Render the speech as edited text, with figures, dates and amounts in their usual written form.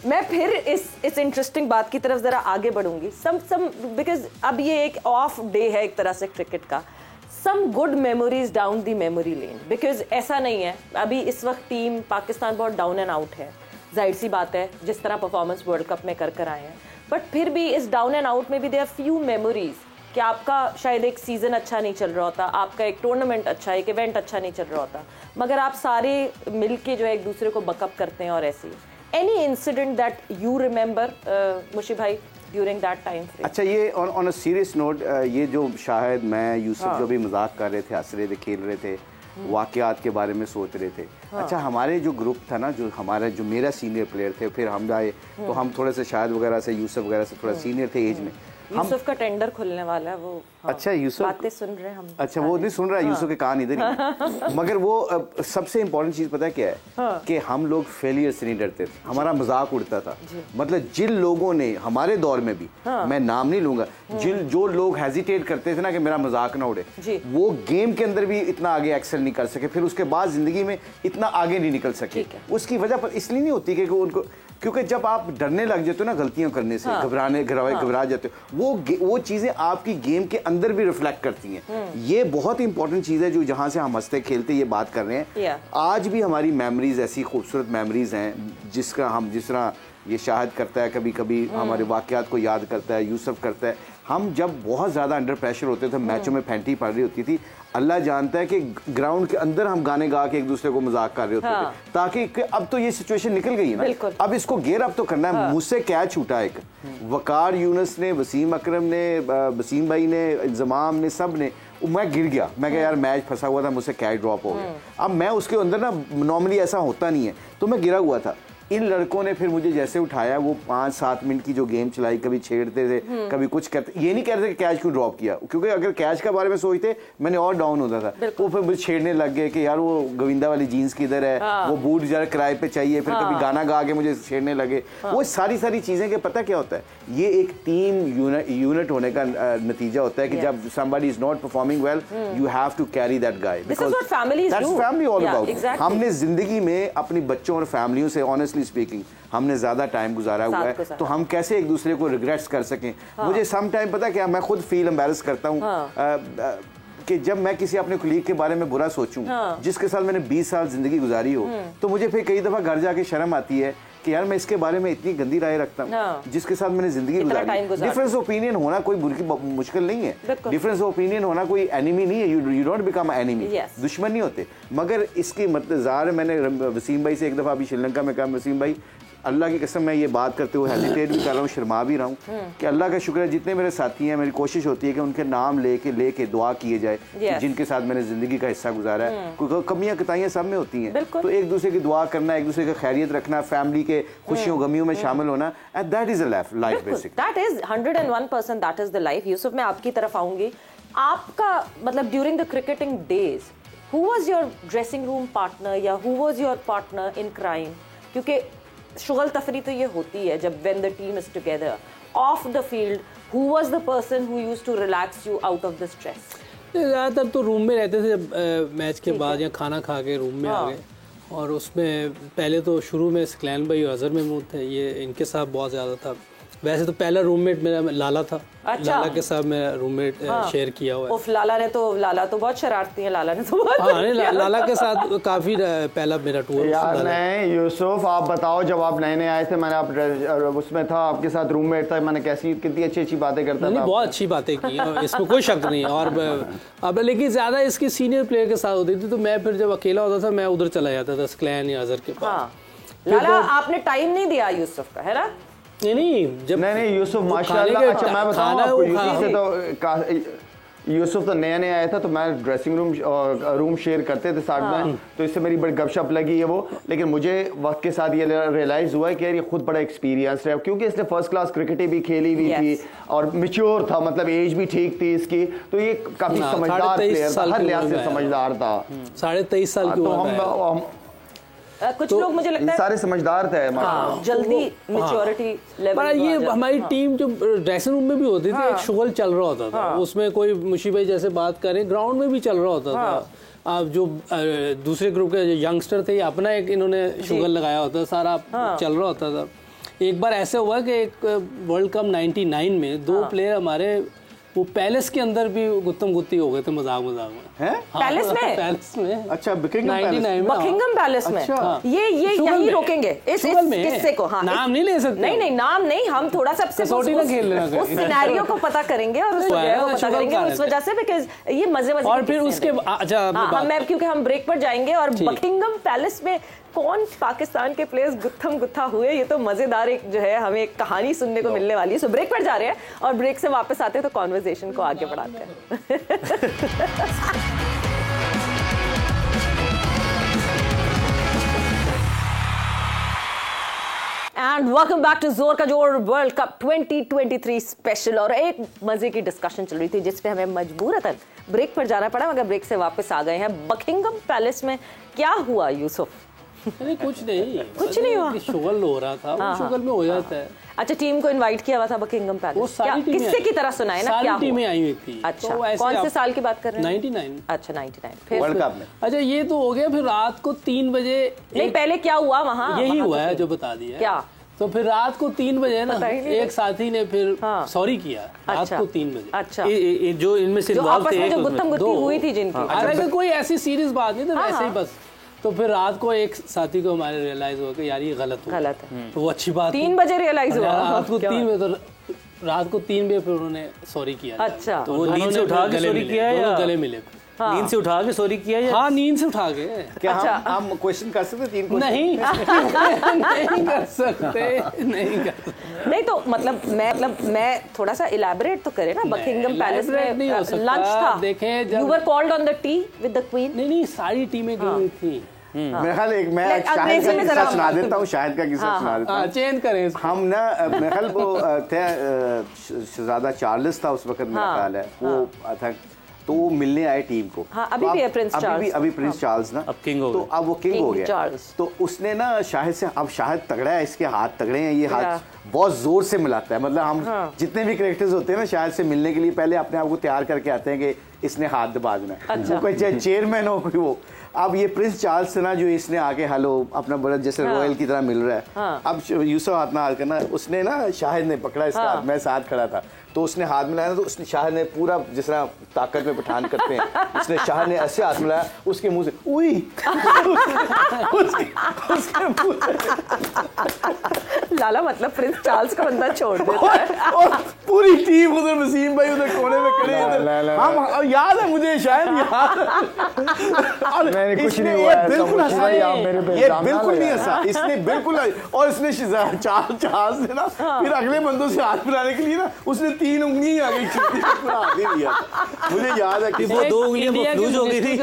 मैं फिर इस इंटरेस्टिंग बात की तरफ जरा आगे बढ़ूंगी। सम बिकॉज अब ये एक ऑफ डे है एक तरह से क्रिकेट का। Some good memories down the memory lane, because ऐसा नहीं है अभी इस वक्त टीम पाकिस्तान बहुत डाउन एंड आउट है, जाहिर सी बात है जिस तरह परफॉर्मेंस वर्ल्ड कप में कर आए हैं, बट फिर भी इस डाउन एंड आउट में भी देयर फ्यू मेमोरीज कि आपका शायद एक सीजन अच्छा नहीं चल रहा होता, आपका एक टूर्नामेंट अच्छा, एक इवेंट अच्छा नहीं चल रहा होता, मगर आप सारे मिलके जो है एक दूसरे को बकअप करते हैं। और ऐसे any incident that you remember मुशी भाई ड्यूरिंग दैट टाइम फ्रेम? अच्छा, ये ऑन अ सीरियस नोट, ये जो शाहिद, मैं, यूसुफ जो भी मजाक कर रहे थे, हंस रहे थे, खेल रहे थे, वाकयात के बारे में सोच रहे थे। अच्छा, हमारे जो ग्रुप था ना, जो मेरा सीनियर प्लेयर थे, फिर हम आए तो हम थोड़े से शाहिद वगैरह से, यूसुफ वगैरह से थोड़ा सीनियर थे एज में। यूसुफ का टेंडर खुलने वाला है वो। अच्छा, यूसुफ बातें सुन रहे हैं हम। अच्छा, वो नहीं सुन रहा है, यूसुफ के कान इधर ही। मगर वो सबसे इंपॉर्टेंट चीज पता है क्या है? कि हम लोग फेलियर से नहीं डरते थे, हमारा मजाक उड़ता था। मतलब जिन लोगों ने हमारे दौर में भी, मैं नाम नहीं लूंगा, जो लोग हेजिटेट करते थे ना कि मेरा मजाक ना उड़े, वो गेम के अंदर भी इतना आगे एक्सेल नहीं कर सके, फिर उसके बाद जिंदगी में इतना आगे नहीं निकल सके। उसकी वजह पर इसलिए नहीं होती कि उनको, क्योंकि जब आप डरने लग जाते हो ना गलतियां करने से, घबरा जाते हो, वो चीजें आपकी गेम के अंदर भी रिफ्लेक्ट करती हैं। ये बहुत इंपॉर्टेंट चीज है जो जहां से हम हंसते खेलते ये बात कर रहे हैं। आज भी हमारी मेमोरीज ऐसी खूबसूरत मेमोरीज हैं जिस तरह ये शाहिद करता है, कभी कभी हमारे वाकयात को याद करता है, यूसुफ करता है। हम जब बहुत ज़्यादा अंडर प्रेशर होते थे, मैचों में फैंटी पड़ रही होती थी, अल्लाह जानता है कि ग्राउंड के अंदर हम गाने गा के एक दूसरे को मजाक कर रहे होते थे, ताकि अब तो ये सिचुएशन निकल गई है ना, अब इसको गेयर अप तो करना है। मुझसे कैच छूटा एक, वकार यूनुस ने, वसीम अकरम ने, वसीम भाई ने, इंजमाम ने, सब ने, मैं गिर गया, मैं कहा यार मैच फंसा हुआ था, मुझसे कैच ड्रॉप हो गया। अब मैं उसके अंदर ना, नॉर्मली ऐसा होता नहीं है, तो मैं गिरा हुआ था। इन लड़कों ने फिर मुझे जैसे उठाया, वो 5-7 मिनट की जो गेम चलाई, कभी छेड़ते थे, कभी कुछ करते, ये नहीं कहते कि कैच क्यों ड्रॉप किया, क्योंकि अगर कैच के बारे में सोचते मैंने और डाउन होता था। वो फिर मुझे छेड़ने लग गए कि यार वो गोविंदा वाली जीन्स किधर है, वो बूट जरा किराए पे चाहिए, फिर कभी गाना गा के मुझे छेड़ने लगे। वो सारी चीजें के पता क्या होता है, ये एक टीम यूनिट होने का नतीजा होता है कि जब somebody is not performing well, you have to carry that guy, because that's family all about. हमने जिंदगी में अपनी बच्चों और फैमिलियों से ऑनेस्टली स्पीकिंग हमने ज्यादा टाइम गुजारा हुआ है, तो हम कैसे एक दूसरे को रिग्रेट्स कर सकें। मुझे सम टाइम पता क्या, मैं खुद फील एम्बैरेस करता हूँ कि जब मैं किसी अपने कुलीग के बारे में बुरा सोचूं, जिसके साथ मैंने 20 साल जिंदगी गुजारी हो, तो मुझे फिर कई दफा घर जाके शर्म आती है कि यार मैं इसके बारे में इतनी गंदी राय रखता हूँ जिसके साथ मैंने जिंदगी गुजारी। डिफरेंस ओपिनियन होना कोई मुश्किल नहीं है, डिफरेंस ओपिनियन होना कोई एनिमी नहीं है, यू डोंट बिकम एनिमी, दुश्मन नहीं होते। मगर इसकी मतलब ज़ाहिर, मैंने वसीम भाई से एक दफ़ा अभी श्रीलंका में कहा, वसीम भाई अल्लाह की कसम मैं ये बात करते हुए हेजिटेट भी कर रहा हूँ, शर्मा भी रहा हूँ कि अल्लाह का शुक्र है जितने मेरे साथी हैं, मेरी कोशिश होती है कि उनके नाम लेके दुआ किए जाए कि जिनके साथ मैंने जिंदगी का हिस्सा गुजारा है। कोई कमियां कताइयां सब में होती हैं, तो एक दूसरे की दुआ करना, एक दूसरे की खैरियत रखना, फैमिली के खुशियों गमियों में शामिल होना, and that is a life basic, that is 101% that is the life. Yusuf, मैं आपकी तरफ आऊंगी। आपका मतलब during the cricketing days, who was your dressing room partner या who was your partner in crime? क्योंकि शुगल तफरी तो ये होती है जब when the team is together off the field, who was the person who used to relax you out of the stress? ज़्यादातर तो रूम में रहते थे, जब मैच के बाद या खाना खा के रूम में आ गए, और उसमें पहले तो शुरू में सकलैन भाई और अजहर महमूद थे, ये इनके साथ बहुत ज़्यादा था। वैसे तो पहला रूममेट मेरा लाला था। अच्छा। लाला के साथ मैं रूममेट शेयर किया हुआ है। लाला तो बहुत शरारती है, लाला ने तो बहुत लाला के साथ काफ़ी पहला मेरा टूर। यार नहीं यूसुफ, आप बताओ, जब आप नए आए थे, मैंने आप उसमें था, आपके साथ रूममेट था, मैंने कितनी अच्छी बातें करता था। बहुत अच्छी बातें की, इसमें कोई शक नहीं। और अब लेकिन ज़्यादा इसकी सीनियर प्लेयर के साथ होती थी, तो मैं फिर जब अकेला होता था मैं उधर चला जाता था, सकलैन या अजहर के पास। लाला आपने टाइम नहीं दिया यूसुफ का, है ना? नहीं जब नहीं यूसुफ माशाल्लाह। अच्छा मैं बताऊं आपको, यूसुफ तो नया आया था, तो मैं ड्रेसिंग रूम शेयर करते थे साथ में, तो इससे मेरी बड़ी गपशप लगी है वो। लेकिन मुझे वक्त के साथ ये रियलाइज हुआ है कि यार ये खुद बड़ा एक्सपीरियंस है, क्योंकि इसने फर्स्ट क्लास क्रिकेट भी खेली हुई थी और मैच्योर था, मतलब एज भी ठीक थी इसकी, तो ये काफी समझदार प्लेयर था, हर लिहाज से समझदार था। 23.5 साल की उम्र। कुछ लोग मुझे लगता है सारे समझदार थे, जल्दी मैच्योरिटी लेवल। ये हमारी टीम जो ड्रेसिंग रूम में भी होती थी, एक शुगल चल रहा होता था, उसमें कोई मुशी भाई जैसे बात करें, ग्राउंड में भी चल रहा होता था। अब जो दूसरे ग्रुप के यंगस्टर थे, अपना एक इन्होंने शुगल लगाया होता, सारा चल रहा होता था। एक बार ऐसे हुआ कि एक वर्ल्ड कप 99 में 2 प्लेयर हमारे वो पैलेस के अंदर भी गुत्तम गुत्ती हो गए थे मजाक में हैं? पैलेस में? पैलेस में अच्छा, बकिंगम पैलेस में। अच्छा। ये यही रोकेंगे इस किस्से को। हाँ, नाम नहीं ले सकते। नहीं नाम नहीं, हम थोड़ा सा उस सिनेरियो को पता करेंगे और उस जगह को पता करेंगे उस वजह से, बिकॉज ये मजे और फिर उसके मैं क्योंकि हम ब्रेक पर जाएंगे और बकिंगम पैलेस में कौन पाकिस्तान के प्लेयर्स गुत्थम गुत्था हुए, ये तो मजेदार एक जो है हमें एक कहानी सुनने को मिलने वाली है। सो ब्रेक पर जा रहे हैं और ब्रेक से वापस आते हैं तो कॉन्वर्सेशन को आगे बढ़ाते हैं। एंड वेलकम बैक टू जोर का जोर वर्ल्ड कप 2023 स्पेशल। और एक मजे की डिस्कशन चल रही थी जिसपे हमें मजबूरतन ब्रेक पर जाना पड़ा, मगर ब्रेक से वापस आ गए हैं। बकिंगम पैलेस में क्या हुआ यूसुफ? नहीं, कुछ नहीं हुआ। शुगल हो रहा था, वो शुगल में हो जाता है। अच्छा, टीम को इनवाइट किया हुआ था बकिंगम पैलेस, क्या किससे की तरह सुना है ना? क्या टीमें आई हुई थी। अच्छा, तो कौन से साल की बात कर रहे हैं? 99। अच्छा, 99 फिर वर्ल्ड कप में। अच्छा, ये तो हो गया। फिर रात को 3 बजे नहीं, पहले क्या हुआ वहाँ? यही हुआ है जो बता दिया। क्या? तो फिर रात को 3 बजे ना एक साथी ने फिर सॉरी किया रात को 3 बजे। अच्छा, जो इनमें से गुत्तम गुत्ती हुई थी जिनकी। हालांकि कोई ऐसी सीरियस बात नहीं, तो वैसे ही बस। तो फिर रात को एक साथी को हमारे रियलाइज हुआ कि यार ये गलत है। तो वो अच्छी बात 3 बजे रियलाइज हुआ रात को 3 बजे। तो रात को 3 बजे फिर उन्होंने सॉरी किया। अच्छा, तो वो नींद से उठा के सॉरी किया या गले मिले? नींद से उठा के सॉरी किया या? हाँ, नींद से उठा के। क्या हम क्वेश्चन कर सकते? 3 क्वेश्चन नहीं नहीं कर सकते, नहीं तो मतलब मैं थोड़ा सा इलैबोरेट तो करे ना। बकिंगम पैलेस में लंच था, देखें, you were called on the T with the queen. नहीं, सारी टीमें गई हुई थी। मेरे ख्याल एक मैं शाहिद का किस्सा सुना देता हूँ, शाहिद का किस्सा सुना देता हूँ। चेंज करें हम ना, मेरे ख्याल वो शहजादा चार्ल्स था उस वक्त, मेरा ख्याल है वो था, तो वो मिलने आए टीम को। हाँ, अभी भी है प्रिंस चार्ल्स। अभी प्रिंस चार्ल्स ना, अब किंग हो गया। तो अब वो किंग हो गया। चार्ल्स। तो उसने ना शाहिद से, अब शाहिद तगड़ा है, इसके हाथ तगड़े हैं, ये हाथ बहुत जोर से मिलाता है। मतलब हम जितने भी कैरेक्टर्स होते हैं ना, शाहिद से मिलने के लिए पहले अपने आप को तैयार करके आते हैं कि इसने हाथ दबा देना है। अच्छा। कोई चाहे चेयरमैन हो कोई वो। अब ये प्रिंस चार्ल्स ना, जो इसने आके हेलो अपना बड़ा जैसे रॉयल की तरह मिल रहा है। अब यूसुफ हाथ में हाथ करना, उसने ना शाहिद ने पकड़ा इसका हाथ, मैं साथ खड़ा था, तो उसने हाथ मिलाया, तो उसने शाहिद ने पूरा जिस तरह ताकत में पठान करते हैं, उसने शाहिद ने ऐसे हाथ मिलाया, उसके मुंह से उई लाला मतलब प्रिंस चार्ल्स का बंदा छोड़ देता है। और पूरी टीम उधर, वसीम भाई उधर कोने में खड़े हैं। हम याद है मुझे, शायद मैंने कुछ नहीं हुआ, बिल्कुल हंसा, ये बिल्कुल नहीं हंसा, हाँ। इसने बिल्कुल। और इसने चार्ल्स ने ना फिर अगले बंदों से हाथ मिलाने के लिए ना, उसने 3 उंगली आगे खींची, पूरा हाथ ही लिया। मुझे याद है कि वो 2 उंगलियां मफलूज हो गई थी।